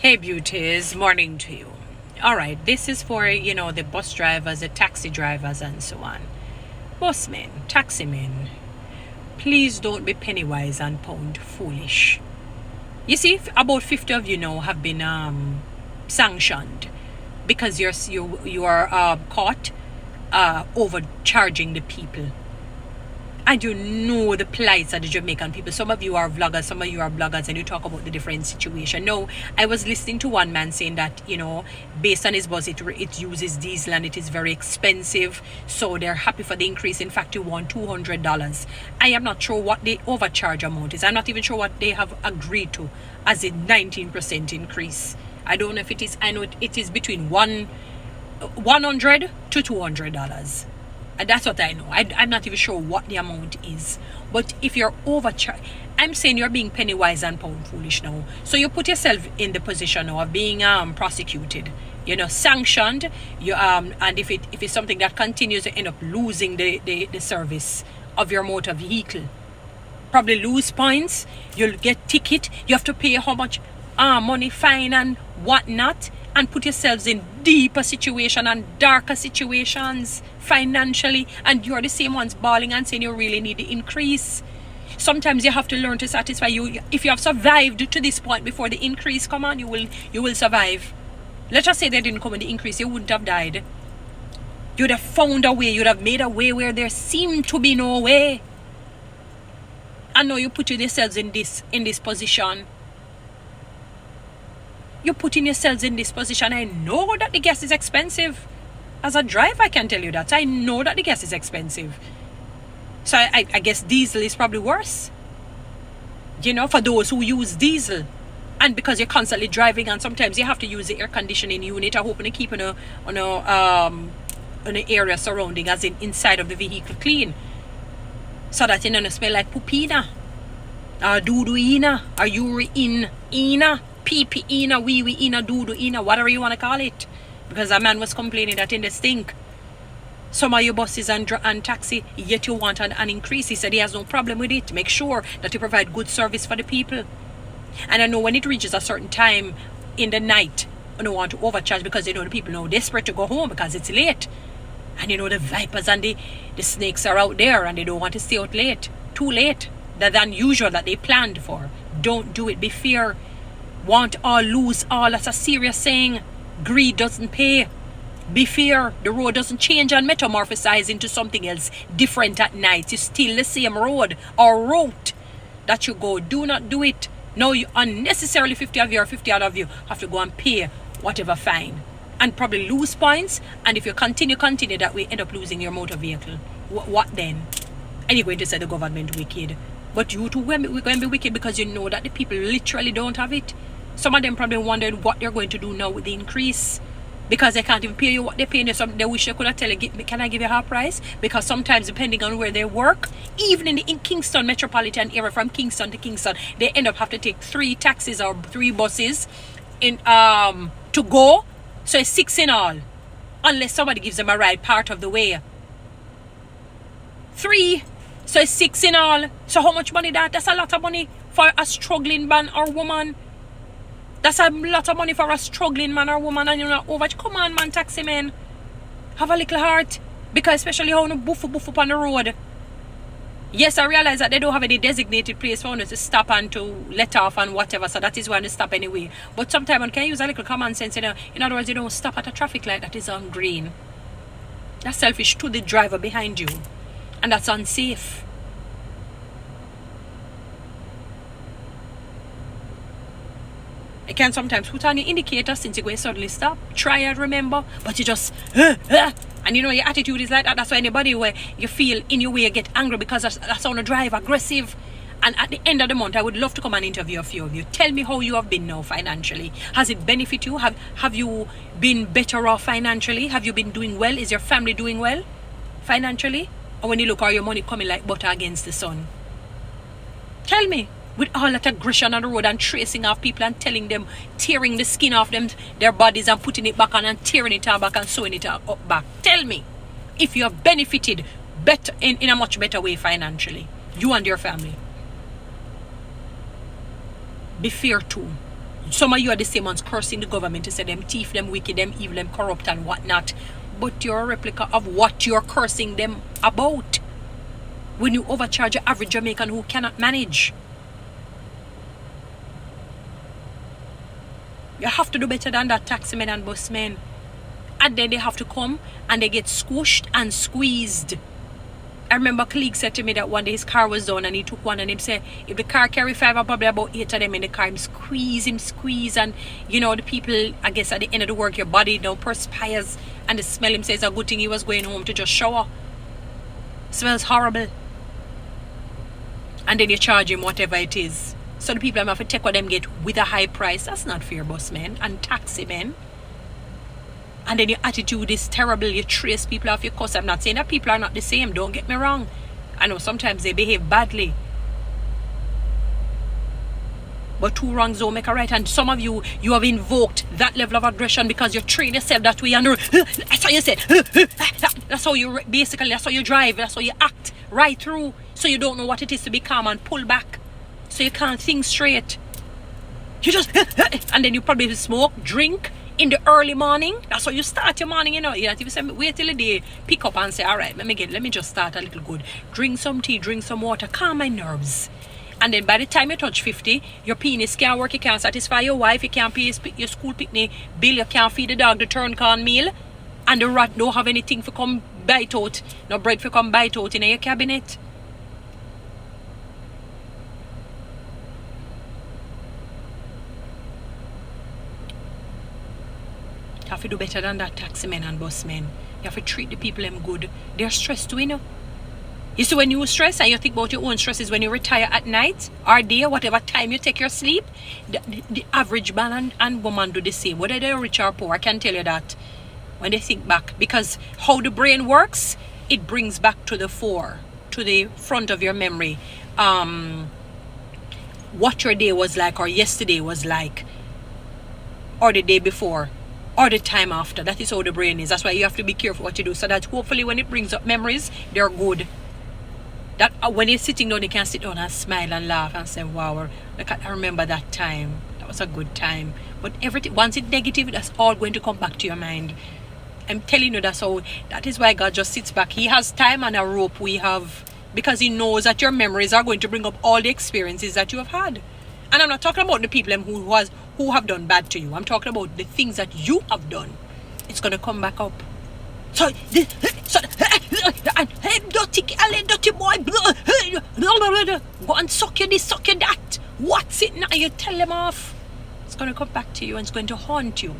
Hey beauties, morning to you. All right, this is for, the bus drivers, the taxi drivers, and so on. Busmen, taximen, please don't be pennywise and pound foolish. You see, about 50 of you now have been sanctioned because you are caught overcharging the people. And you know the plights of the Jamaican people. Some of you are vloggers, some of you are bloggers, and you talk about the different situation. No, I was listening to one man saying that, based on his bus, it uses diesel and it is very expensive. So they're happy for the increase. In fact, you want $200. I am not sure what the overcharge amount is. I'm not even sure what they have agreed to as a 19% increase. I don't know if it is. I know it is between $100 to $200. And that's what I know. I'm not even sure what the amount is. But if you're overcharged, I'm saying you're being pennywise and pound foolish now. So you put yourself in the position now of being prosecuted, sanctioned. And if it's something that continues, you end up losing the service of your motor vehicle. Probably lose points. You'll get ticket. You have to pay how much money, fine and whatnot. And put yourselves in deeper situation and darker situations financially, and you're the same ones bawling and saying you really need the increase. Sometimes you have to learn to satisfy you. If you have survived to this point before the increase come on, you will survive. Let us say they didn't come in the increase, you wouldn't have died. You'd have found a way. You'd have made a way where there seemed to be no way. And now you put yourselves in this position. You're putting yourselves in this position. I know that the gas is expensive. As a driver, I can tell you that. I know that the gas is expensive. So I guess diesel is probably worse. For those who use diesel. And because you're constantly driving, and sometimes you have to use the air conditioning unit. I hope to keep an area surrounding, as in inside of the vehicle, clean. So that it doesn't smell like poopina, or doo-doo-ina, or urine-ina, pee-pee-ina, wee-wee-ina, doo-doo-ina, whatever you want to call it. Because a man was complaining that in the stink, some of your buses and taxi, yet you want an increase. He said he has no problem with it. Make sure that you provide good service for the people. And I know when it reaches a certain time in the night, you don't want to overcharge, because the people are desperate to go home because it's late. And the vipers and the snakes are out there, and they don't want to stay out too late than usual that they planned for. Don't do it. Be fair. Want all, lose all. That's a serious saying. Greed doesn't pay. Be fair. The road doesn't change and metamorphosize into something else different at night. It's still the same road or route that you go. Do not do it. Now you unnecessarily 50 of you or 50 out of you have to go and pay whatever fine and probably lose points. And if you continue that way, end up losing your motor vehicle. What then? And you're going to say the government wicked. But you too, we're going to be wicked, because you know that the people literally don't have it. Some of them probably wondered what they're going to do now with the increase, because they can't even pay you what they're paying you. They wish they could have tell you, can I give you half price? Because sometimes, depending on where they work, even in Kingston metropolitan area, from Kingston to Kingston, they end up have to take 3 taxis or 3 buses to go. So it's 6 in all, unless somebody gives them a ride part of the way. 3, so it's 6 in all. So how much money that's a lot of money for a struggling man or woman. That's a lot of money for a struggling man or woman, and you're not over. Come on, man, taxi man. Have a little heart. Because especially how you boof up on the road. Yes, I realize that they don't have any designated place for us to stop and to let off and whatever. So that is why they stop anyway. But sometimes one can use a little common sense. In other words, you don't stop at a traffic light that is on green. That's selfish to the driver behind you. And that's unsafe. You can sometimes put on your indicator since you're going to suddenly stop. Try and remember. But you just, and your attitude is like that. That's why anybody where you feel in your way, you get angry, because that's how you drive, aggressive. And at the end of the month, I would love to come and interview a few of you. Tell me how you have been now financially. Has it benefited you? Have you been better off financially? Have you been doing well? Is your family doing well financially? Or when you look, are your money coming like butter against the sun? Tell me. With all that aggression on the road and tracing off people and telling them, tearing the skin off them, their bodies, and putting it back on and tearing it out back and sewing it up back. Tell me if you have benefited better in a much better way financially, you and your family. Be fair too. Some of you are the same ones cursing the government to say them thief, them wicked, them evil, them corrupt and whatnot. But you're a replica of what you're cursing them about. When you overcharge your average Jamaican who cannot manage. You have to do better than that, taximen and busmen. And then they have to come and they get squished and squeezed. I remember a colleague said to me that one day his car was done and he took one and he said, if the car carry 5, probably about 8 of them in the car, him squeeze. And you know, the people, I guess at the end of the work, your body, you know, perspires. And the smell, him says, a good thing he was going home to just shower. Smells horrible. And then you charge him whatever it is. So the people have to take what them get with a high price. That's not fair, busmen and taxi men. And then your attitude is terrible. You trace people off your course. I'm not saying that people are not the same. Don't get me wrong. I know sometimes they behave badly. But 2 wrongs don't make a right. And some of you, you have invoked that level of aggression because you train yourself that way. And that's how you say. That's how you basically, that's how you drive. That's how you act right through. So you don't know what it is to be calm and pull back. So you can't think straight. You just, and then you probably smoke, drink in the early morning. That's how you start your morning, you know. If you say, wait till the day, pick up and say, all right, let me just start a little good. Drink some tea, drink some water, calm my nerves. And then by the time you touch 50, your penis can't work, you can't satisfy your wife, you can't pay your school picnic bill, you can't feed the dog the turn corn meal, and the rat don't have anything for come bite out, no bread for come bite out in your cabinet. You have to do better than that, taximen and busmen. You have to treat the people them good. They're stressed too, you know. You see, when you stress and you think about your own stresses when you retire at night or day, whatever time you take your sleep, the average man and woman do the same. Whether they're rich or poor, I can tell you that when they think back. Because how the brain works, it brings back to the fore, to the front of your memory, what your day was like or yesterday was like or the day before. Or the time after. That is how the brain is. That's why you have to be careful what you do. So that hopefully when it brings up memories, they're good. That when you're sitting down, you can sit down and smile and laugh and say, wow, I remember that time. That was a good time. But everything, once it's negative, that's all going to come back to your mind. I'm telling you, that is why God just sits back. He has time and a rope we have. Because he knows that your memories are going to bring up all the experiences that you have had. And I'm not talking about the people who have done bad to you. I'm talking about the things that you have done. It's going to come back up. So hey, dirty girl, dirty boy, go and suck you this, suck you that. What's it now? You tell them off. It's going to come back to you and it's going to haunt you.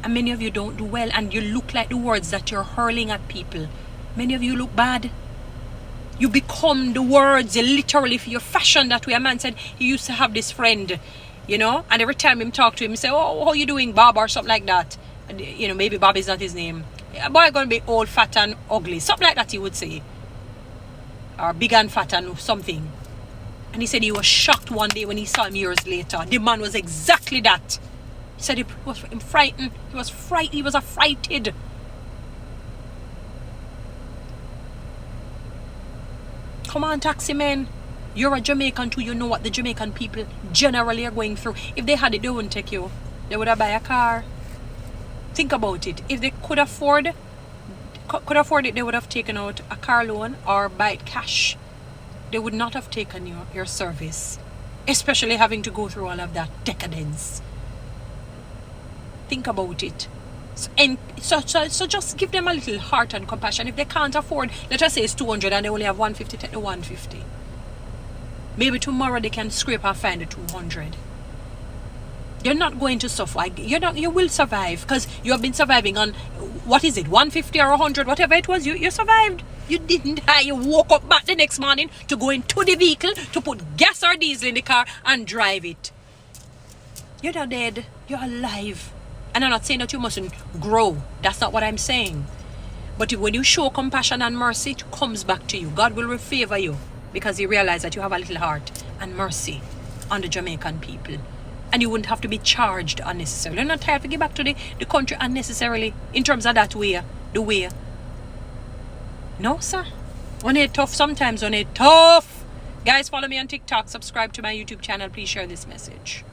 And many of you don't do well and you look like the words that you're hurling at people. Many of you look bad. You become the words, you literally, if you're fashioned that way. A man said he used to have this friend, you know, and every time him talk to him, he say, oh, how you doing, Bob, or something like that. And, you know, maybe Bob is not his name. A boy gonna be old, fat and ugly. Something like that he would say. Or big and fat and something. And he said he was shocked one day when he saw him years later. The man was exactly that. He said he was frightened. He was frightened. He was affrighted. Come on, taxi man. You're a Jamaican too. You know what the Jamaican people generally are going through. If they had it, they wouldn't take you. They would have buy a car. Think about it. If they could afford it, they would have taken out a car loan or buy it cash. They would not have taken your service. Especially having to go through all of that decadence. Think about it. So just give them a little heart and compassion. If they can't afford, let us say it's 200 and they only have 150, take the 150. Maybe tomorrow they can scrape and find the 200. You're not going to suffer. You will survive because you have been surviving on, what is it, 150 or 100, whatever it was. You survived. You didn't die. You woke up back the next morning to go into the vehicle, to put gas or diesel in the car and drive it. You're not dead. You're alive. And I'm not saying that you mustn't grow. That's not what I'm saying. But when you show compassion and mercy, it comes back to you. God will favor you because he realized that you have a little heart and mercy on the Jamaican people. And you wouldn't have to be charged unnecessarily. You're not tired to give back to the country unnecessarily in terms of that way, the way. No, sir. When it's tough, sometimes when it's tough. Guys, follow me on TikTok. Subscribe to my YouTube channel. Please share this message.